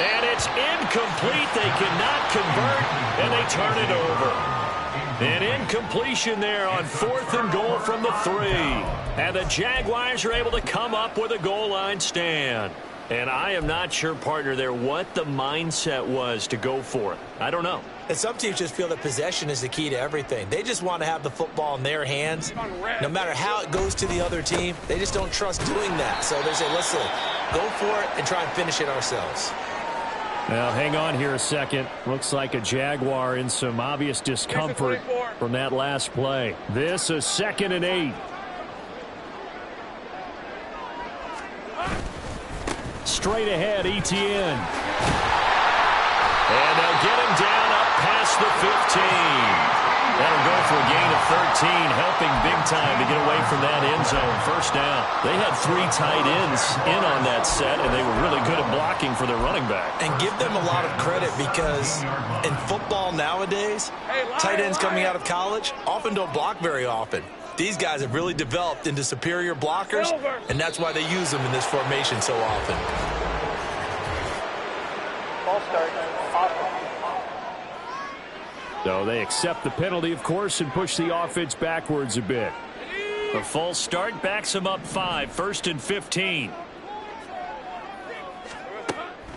And it's incomplete. They cannot convert, and they turn it over. An incompletion there on 4th and goal from the 3. And the Jaguars are able to come up with a goal line stand. And I am not sure, partner, there what the mindset was to go for it. I don't know. And some teams just feel that possession is the key to everything. They just want to have the football in their hands. No matter how it goes to the other team, they just don't trust doing that. So they say, listen, go for it and try and finish it ourselves. Now, hang on here a second. Looks like a Jaguar in some obvious discomfort from that last play. This is 2nd and 8. Straight ahead, Etienne. And they'll get him down up past the 15. That'll go for a gain of 13, helping big time to get away from that end zone. First down. They had 3 tight ends in on that set, and they were really good at blocking for their running back. And give them a lot of credit because in football nowadays, tight ends coming out of college often don't block very often. These guys have really developed into superior blockers, and that's why they use them in this formation so often. Ball start. So they accept the penalty, of course, and push the offense backwards a bit. A false start backs them up 5, 1st and 15.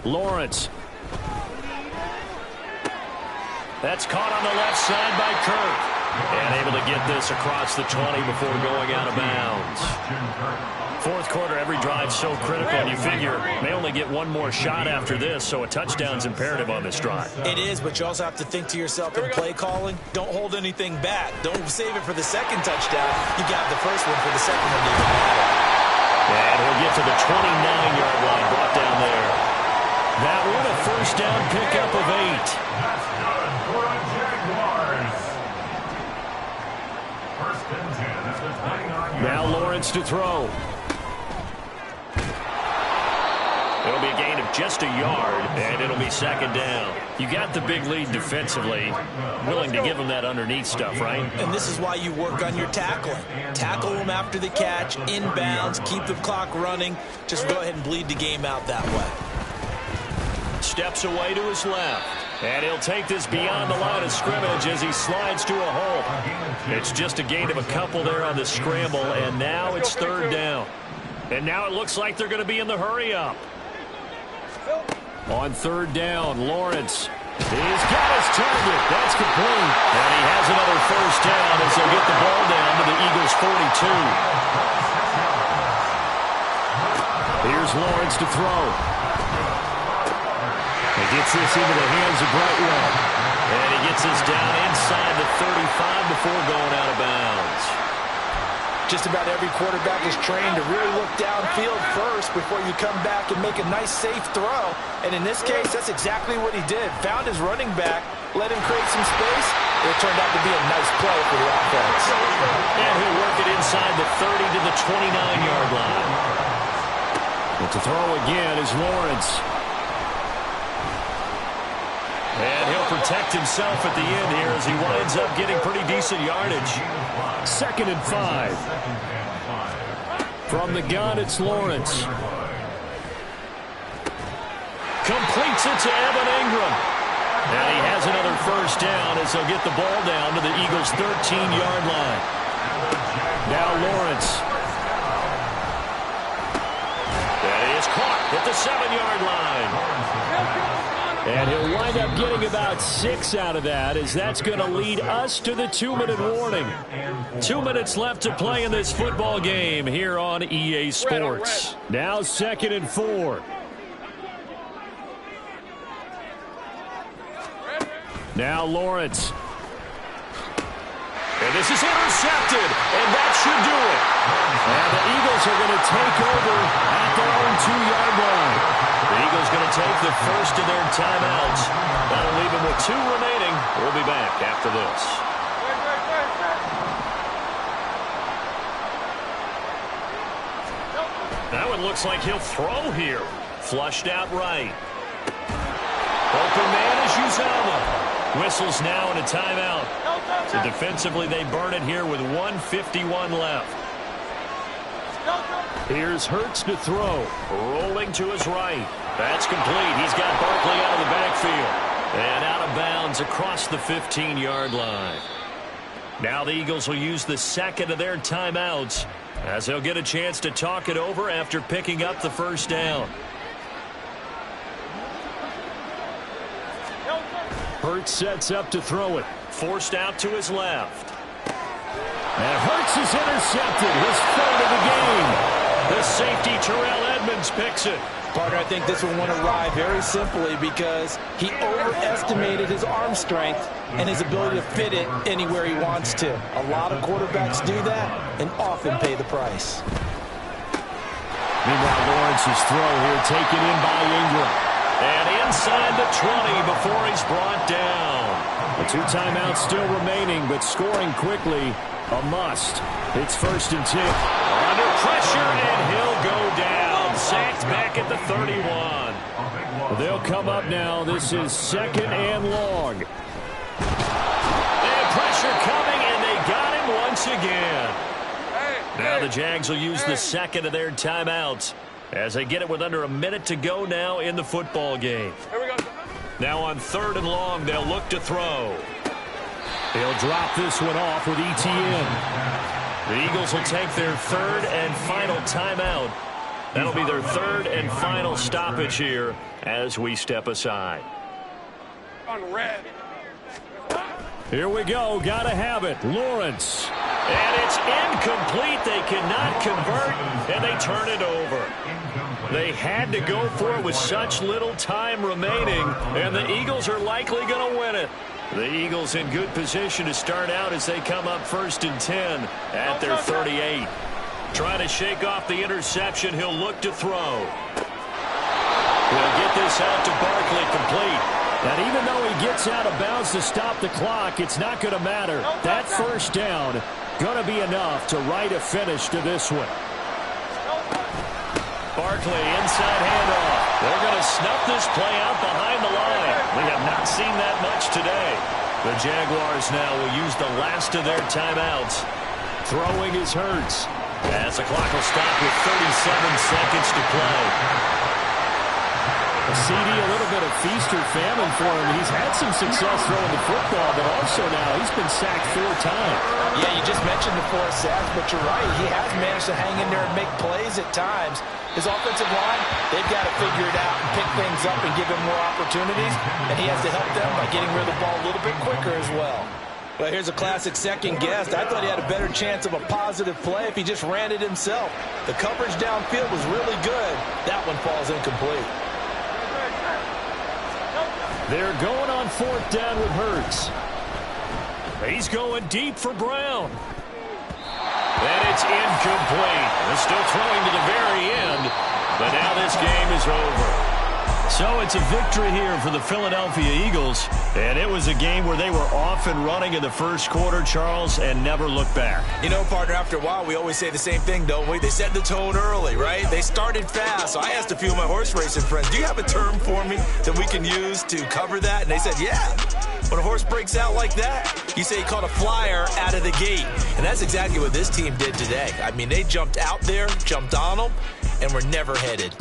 Lawrence. That's caught on the left side by Kirk. And able to get this across the 20 before going out of bounds. Fourth quarter, every drive so critical, and you figure they only get one more shot after this, so a touchdown's imperative on this drive. It is, but you also have to think to yourself in play calling, don't hold anything back. Don't save it for the second touchdown. You got the first one for the second one even matter. And we'll get to the 29-yard line, brought down there. That one a first down pickup of 8. That's good for a Jaguars. First and 10 at the 29-yard line. Now Lawrence to throw. It'll be a gain of just a yard, and it'll be 2nd down. You got the big lead defensively, willing to give them that underneath stuff, right? And this is why you work on your tackling. Tackle them after the catch, inbounds, keep the clock running. Just go ahead and bleed the game out that way. Steps away to his left. And he'll take this beyond the line of scrimmage as he slides to a hole. It's just a gain of a couple there on the scramble, and now it's 3rd down. And now it looks like they're going to be in the hurry-up. On 3rd down, Lawrence. He's got his target. That's complete. And he has another first down as they'll get the ball down to the Eagles' 42. Here's Lawrence to throw. He gets this into the hands of Brightwell. And he gets this down inside the 35 before going out of bounds. Just about every quarterback is trained to really look downfield first before you come back and make a nice, safe throw. And in this case, that's exactly what he did. Found his running back, let him create some space. It turned out to be a nice play for the offense. And he'll work it inside the 30 to the 29-yard line. But to throw again is Lawrence. And he'll protect himself at the end here as he winds up getting pretty decent yardage. 2nd and 5. From the gun, it's Lawrence. Completes it to Evan Ingram. And he has another first down as they'll get the ball down to the Eagles' 13-yard line. Now Lawrence. And he is caught at the 7-yard line. And he'll wind up getting about 6 out of that, as that's going to lead us to the 2-minute warning. 2 minutes left to play in this football game here on EA Sports. Now 2nd and 4. Now Lawrence. And this is intercepted, and that should do it. And the Eagles are going to take over at their own 2-yard line. The Eagles going to take the first of their timeouts. That'll leave them with 2 remaining. We'll be back after this. That one looks like he'll throw here. Flushed out right. Open man is Uzomah. Whistles now in a timeout. So defensively, they burn it here with 1:51 left. Here's Hurts to throw. Rolling to his right. That's complete. He's got Barkley out of the backfield. And out of bounds across the 15-yard line. Now the Eagles will use the second of their timeouts as they'll get a chance to talk it over after picking up the first down. Hurts sets up to throw it. Forced out to his left. And Hurts is intercepted. His third of the game. The safety, Terrell Edmonds, picks it. Partner, I think this one went awry very simply because he overestimated his arm strength and his ability to fit it anywhere he wants to. A lot of quarterbacks do that and often pay the price. Meanwhile, Lawrence's throw here taken in by Ingram. And inside the 20 before he's brought down. The 2 timeouts still remaining, but scoring quickly, a must. It's 1st and 10. Under pressure, and he'll go down. Sacked back at the 31. They'll come up now. This is 2nd and long. And pressure coming, and they got him once again. Now the Jags will use the second of their timeouts as they get it with under a minute to go now in the football game. Here we go. Now on 3rd and long, they'll look to throw. They'll drop this one off with ETN. The Eagles will take their 3rd and final timeout. That'll be their 3rd and final stoppage here as we step aside. On red. Here we go. Gotta have it. Lawrence. And it's incomplete. They cannot convert, and they turn it over. They had to go for it with such little time remaining, and the Eagles are likely going to win it. The Eagles in good position to start out as they come up 1st and 10 at their 38. Trying to shake off the interception. He'll look to throw. He'll get this out to Barkley, complete. And even though he gets out of bounds to stop the clock, it's not going to matter. That 1st down going to be enough to write a finish to this one. Barkley, inside handoff. They're going to snuff this play out behind the line. We have not seen that much today. The Jaguars now will use the last of their timeouts. Throwing is Hurts. As the clock will stop with 37 seconds to play. CD, a little bit of feast or famine for him. He's had some success throwing the football, but also now he's been sacked 4 times. Yeah, you just mentioned the 4 sacks, but you're right. He has managed to hang in there and make plays at times. His offensive line, they've got to figure it out and pick things up and give him more opportunities, and he has to help them by getting rid of the ball a little bit quicker as well. Well, here's a classic second guess. I thought he had a better chance of a positive play if he just ran it himself. The coverage downfield was really good. That one falls incomplete. They're going on 4th down with Hurts. He's going deep for Brown. And it's incomplete. They're still throwing to the very end, but now this game is over. So it's a victory here for the Philadelphia Eagles, and it was a game where they were off and running in the 1st quarter, Charles, and never looked back. You know, partner, after a while, we always say the same thing, don't we? They set the tone early, right? They started fast. So I asked a few of my horse racing friends, do you have a term for me that we can use to cover that? And they said, yeah. When a horse breaks out like that, you say he caught a flyer out of the gate. And that's exactly what this team did today. I mean, they jumped out there, jumped on them, and were never headed.